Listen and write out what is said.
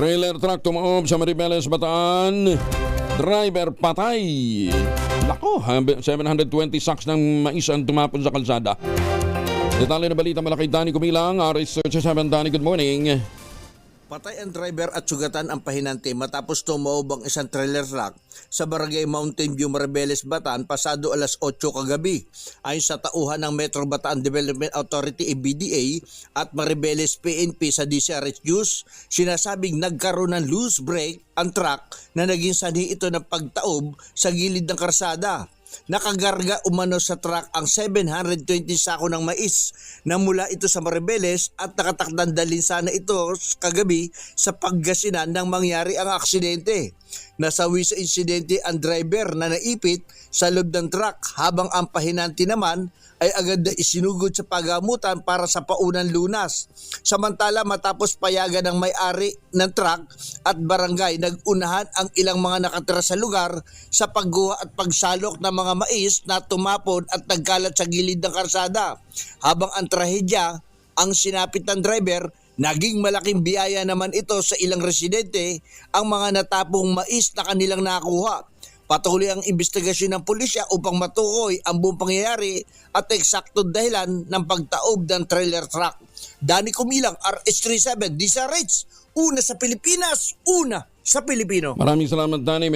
Trailer truck tumaob sa Maribeles, Bataan. Driver patay. Nako, 720 sacks ng mais ang tumapon sa kalsada. Detalye na balita mula kay Danny Kumilang, RH37. Danny, good morning. Patay ang driver at sugatan ang pahinante matapos tumaob ang isang trailer truck sa barangay Mountain View, Maribeles, Bataan pasado alas 8 kagabi. Ayon sa tauhan ng Metro Bataan Development Authority (BDA) at Maribeles PNP sa DCRH News, sinasabing nagkaroon ng loose brake ang truck na naging sanhi ito ng pagtaob sa gilid ng karsada. Nakagarga umano sa truck ang 720 sako ng mais na mula ito sa Maribeles at nakatakdang dalhin sana ito kagabi sa Pangasinan nang mangyari ang aksidente. Nasawi sa insidente ang driver na naipit sa loob ng truck habang ang pahinanti naman ay agad na isinugod sa pagamutan para sa paunang lunas. Samantala matapos payagan ng may-ari ng truck at barangay, nag-unahan ang ilang mga nakatira sa lugar sa pagguha at pagsalok ng mga mais na tumapon at nagkalat sa gilid ng karsada. Habang ang trahedya, ang sinapit ng driver, naging malaking biyaya naman ito sa ilang residente ang mga natapong mais na kanilang nakuha. Patuloy ang investigasyon ng pulisya upang matukoy ang buong pangyayari at eksaktong dahilan ng pagtaob ng trailer truck. Danny Kumilang, RH37, DCRH, una sa Pilipinas, una sa Pilipino. Maraming salamat, Danny.